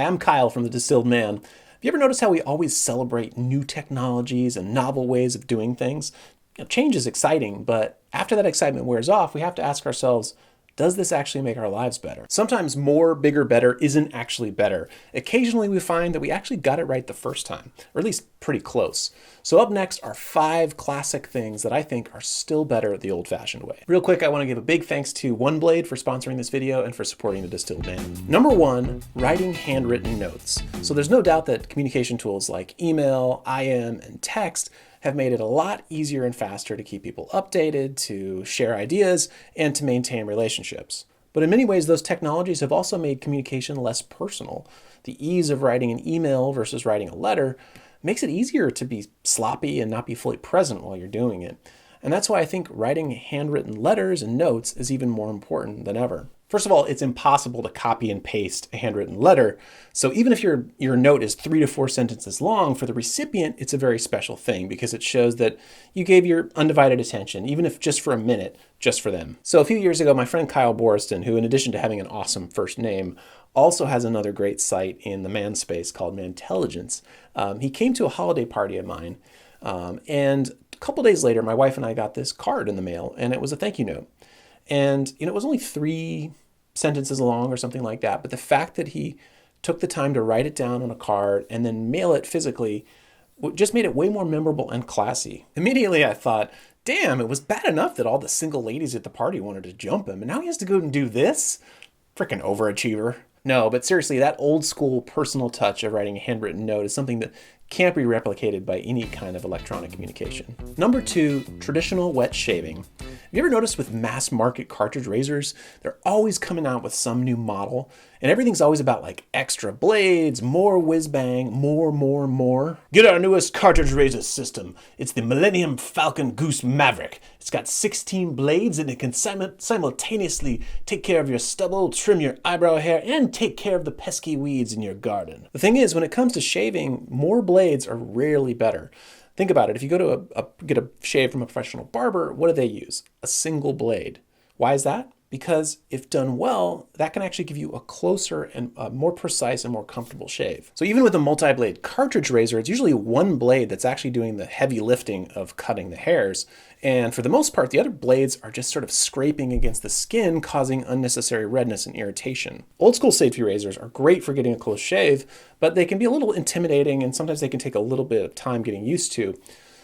Hi, I'm Kyle from the Distilled Man. Have you ever noticed how we always celebrate new technologies and novel ways of doing things? Change is exciting, but after that excitement wears off, we have to ask ourselves, does this actually make our lives better? Sometimes more, bigger, better isn't actually better. Occasionally we find that we actually got it right the first time, or at least pretty close. So up next are 5 classic things that I think are still better the old-fashioned way. Real quick, I want to give a big thanks to OneBlade for sponsoring this video and for supporting the Distilled Man. Number 1, writing handwritten notes. So there's no doubt that communication tools like email, IM, and text have made it a lot easier and faster to keep people updated, to share ideas, and to maintain relationships. But in many ways, those technologies have also made communication less personal. The ease of writing an email versus writing a letter makes it easier to be sloppy and not be fully present while you're doing it. And that's why I think writing handwritten letters and notes is even more important than ever. First of all, it's impossible to copy and paste a handwritten letter. So even if your note is 3 to 4 sentences long, for the recipient, it's a very special thing because it shows that you gave your undivided attention, even if just for a minute, just for them. So a few years ago, my friend Kyle Boriston, who in addition to having an awesome first name, also has another great site in the man space called Mantelligence. He came to a holiday party of mine, and a couple days later, my wife and I got this card in the mail, and it was a thank you note. And it was only 3 sentences long or something like that. But the fact that he took the time to write it down on a card and then mail it physically just made it way more memorable and classy. Immediately I thought, damn, it was bad enough that all the single ladies at the party wanted to jump him, and now he has to go and do this? Frickin' overachiever. No, but seriously, that old school personal touch of writing a handwritten note is something that can't be replicated by any kind of electronic communication. Number 2, traditional wet shaving. Have you ever noticed with mass market cartridge razors, they're always coming out with some new model, and everything's always about like extra blades, more whiz bang, more. Get our newest cartridge razor system. It's the Millennium Falcon Goose Maverick. It's got 16 blades and it can simultaneously take care of your stubble, trim your eyebrow hair, and take care of the pesky weeds in your garden. The thing is, when it comes to shaving, more blades are rarely better. Think about it. If you go to get a shave from a professional barber, what do they use? A single blade. Why is that? Because if done well, that can actually give you a closer and more precise and more comfortable shave. So even with a multi-blade cartridge razor, it's usually one blade that's actually doing the heavy lifting of cutting the hairs. And for the most part, the other blades are just sort of scraping against the skin, causing unnecessary redness and irritation. Old school safety razors are great for getting a close shave, but they can be a little intimidating and sometimes they can take a little bit of time getting used to.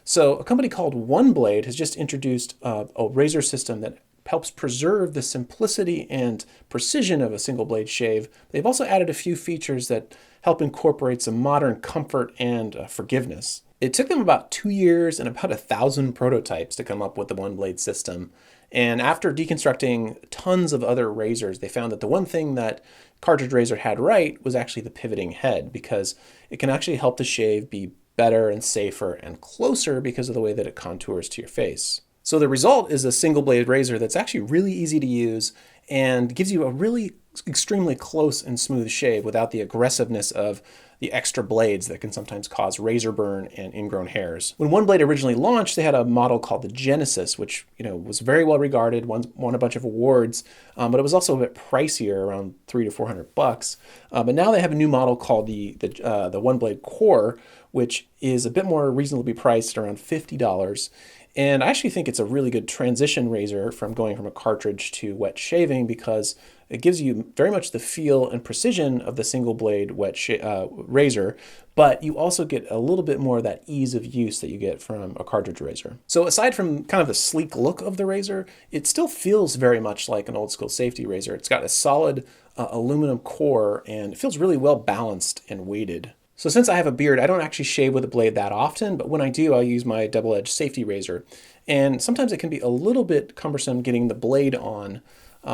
So a company called OneBlade has just introduced a razor system that helps preserve the simplicity and precision of a single blade shave. They've also added a few features that help incorporate some modern comfort and forgiveness. It took them about 2 years and about 1,000 prototypes to come up with the one blade system. And after deconstructing tons of other razors, they found that the one thing that cartridge razor had right was actually the pivoting head, because it can actually help the shave be better and safer and closer because of the way that it contours to your face. So the result is a single blade razor that's actually really easy to use and gives you a really extremely close and smooth shave without the aggressiveness of the extra blades that can sometimes cause razor burn and ingrown hairs. When OneBlade originally launched, they had a model called the Genesis, which was very well regarded, won a bunch of awards, but it was also a bit pricier, around $300 to $400. But now they have a new model called the OneBlade Core, which is a bit more reasonably priced, around $50. And I actually think it's a really good transition razor from going from a cartridge to wet shaving, because it gives you very much the feel and precision of the single blade razor, but you also get a little bit more of that ease of use that you get from a cartridge razor. So aside from kind of the sleek look of the razor, it still feels very much like an old school safety razor. It's got a solid aluminum core and it feels really well balanced and weighted. So since I have a beard, I don't actually shave with a blade that often, but when I do, I'll use my double-edged safety razor. And sometimes it can be a little bit cumbersome getting the blade on.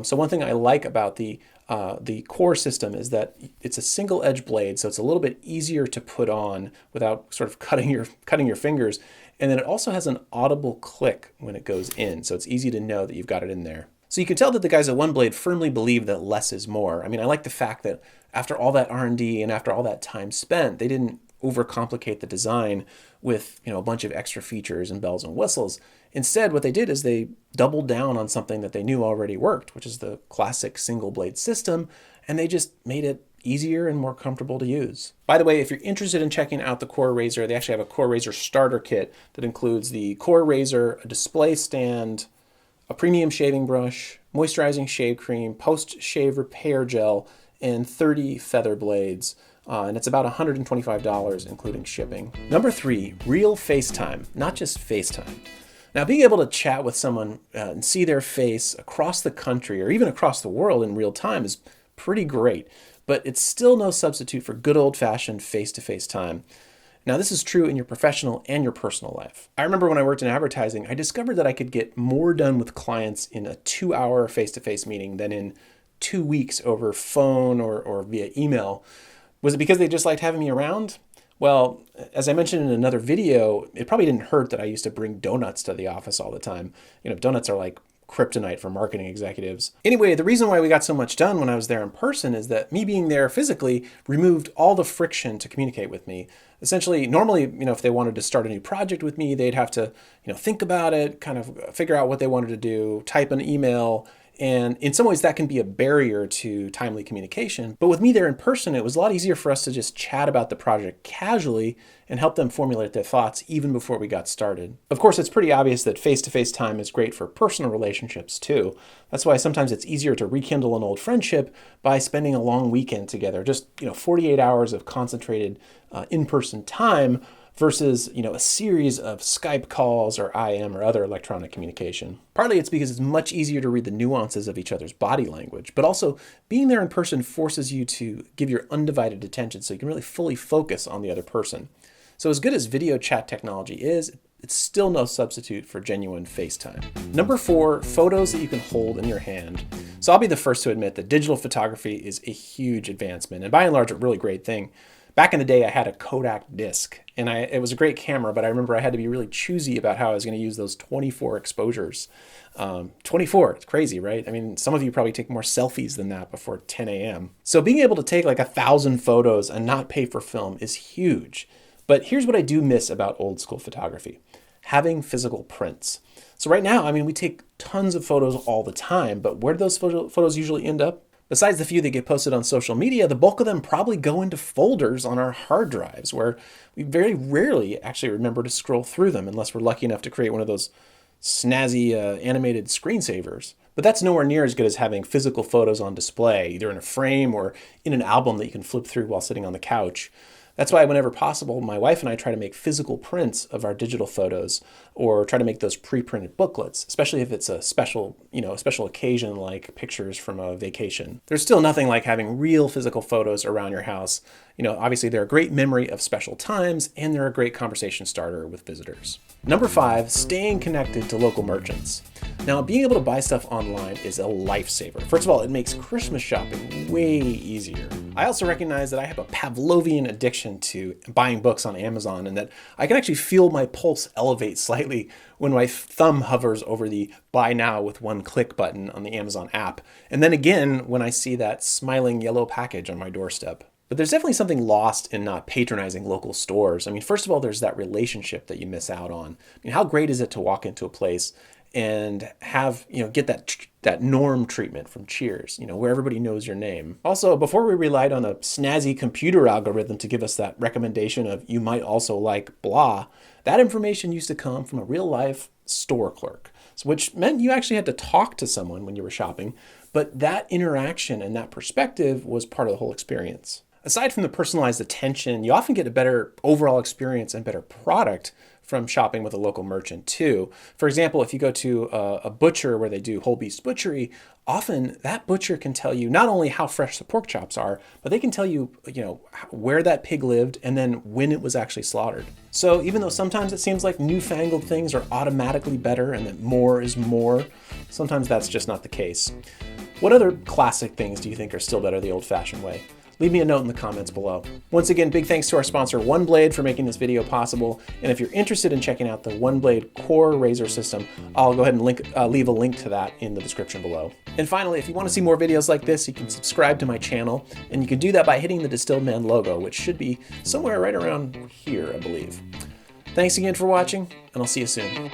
So one thing I like about the core system is that it's a single edge blade, so it's a little bit easier to put on without sort of cutting your fingers. And then it also has an audible click when it goes in, so it's easy to know that you've got it in there. So you can tell that the guys at OneBlade firmly believe that less is more. I mean, I like the fact that after all that R&D and after all that time spent, they didn't overcomplicate the design with a bunch of extra features and bells and whistles. Instead, what they did is they doubled down on something that they knew already worked, which is the classic single blade system, and they just made it easier and more comfortable to use. By the way, if you're interested in checking out the Core Razor, they actually have a Core Razor starter kit that includes the Core Razor, a display stand, a premium shaving brush, moisturizing shave cream, post-shave repair gel, and 30 feather blades. And it's about $125, including shipping. Number 3, real FaceTime, not just FaceTime. Now, being able to chat with someone and see their face across the country or even across the world in real time is pretty great, but it's still no substitute for good old-fashioned face-to-face time. Now, this is true in your professional and your personal life. I remember when I worked in advertising, I discovered that I could get more done with clients in a 2-hour face-to-face meeting than in 2 weeks over phone or via email. Was it because they just liked having me around? Well, as I mentioned in another video, it probably didn't hurt that I used to bring donuts to the office all the time. Donuts are like kryptonite for marketing executives. Anyway, the reason why we got so much done when I was there in person is that me being there physically removed all the friction to communicate with me. Essentially, normally, if they wanted to start a new project with me, they'd have to, think about it, kind of figure out what they wanted to do, type an email. And in some ways that can be a barrier to timely communication. But with me there in person, it was a lot easier for us to just chat about the project casually and help them formulate their thoughts even before we got started. Of course, it's pretty obvious that face-to-face time is great for personal relationships too. That's why sometimes it's easier to rekindle an old friendship by spending a long weekend together, just 48 hours of concentrated in-person time versus, a series of Skype calls or IM or other electronic communication. Partly it's because it's much easier to read the nuances of each other's body language, but also being there in person forces you to give your undivided attention so you can really fully focus on the other person. So as good as video chat technology is, it's still no substitute for genuine FaceTime. Number 4, photos that you can hold in your hand. So I'll be the first to admit that digital photography is a huge advancement and by and large a really great thing. Back in the day, I had a Kodak disc, and it was a great camera, but I remember I had to be really choosy about how I was going to use those 24 exposures. 24, it's crazy, right? I mean, some of you probably take more selfies than that before 10 a.m. So being able to take like 1,000 photos and not pay for film is huge. But here's what I do miss about old school photography: having physical prints. So right now, we take tons of photos all the time, but where do those photos usually end up? Besides the few that get posted on social media, the bulk of them probably go into folders on our hard drives where we very rarely actually remember to scroll through them unless we're lucky enough to create one of those snazzy animated screensavers. But that's nowhere near as good as having physical photos on display, either in a frame or in an album that you can flip through while sitting on the couch. That's why whenever possible, my wife and I try to make physical prints of our digital photos or try to make those pre-printed booklets, especially if it's a special occasion like pictures from a vacation. There's still nothing like having real physical photos around your house. Obviously they're a great memory of special times and they're a great conversation starter with visitors. Number 5, staying connected to local merchants. Now, being able to buy stuff online is a lifesaver. First of all, it makes Christmas shopping way easier. I also recognize that I have a Pavlovian addiction to buying books on Amazon and that I can actually feel my pulse elevate slightly when my thumb hovers over the buy now with one click button on the Amazon app. And then again, when I see that smiling yellow package on my doorstep. But there's definitely something lost in not patronizing local stores. First of all, there's that relationship that you miss out on. How great is it to walk into a place and have, get that norm treatment from Cheers, where everybody knows your name. Also, before we relied on a snazzy computer algorithm to give us that recommendation of you might also like blah, that information used to come from a real life store clerk, which meant you actually had to talk to someone when you were shopping, but that interaction and that perspective was part of the whole experience. Aside from the personalized attention, you often get a better overall experience and better product from shopping with a local merchant too. For example, if you go to a butcher where they do whole beast butchery, often that butcher can tell you not only how fresh the pork chops are, but they can tell you, where that pig lived and then when it was actually slaughtered. So even though sometimes it seems like newfangled things are automatically better and that more is more, sometimes that's just not the case. What other classic things do you think are still better the old-fashioned way? Leave me a note in the comments below. Once again, big thanks to our sponsor, OneBlade, for making this video possible. And if you're interested in checking out the OneBlade Core Razor system, I'll go ahead and leave a link to that in the description below. And finally, if you want to see more videos like this, you can subscribe to my channel. And you can do that by hitting the Distilled Man logo, which should be somewhere right around here, I believe. Thanks again for watching, and I'll see you soon.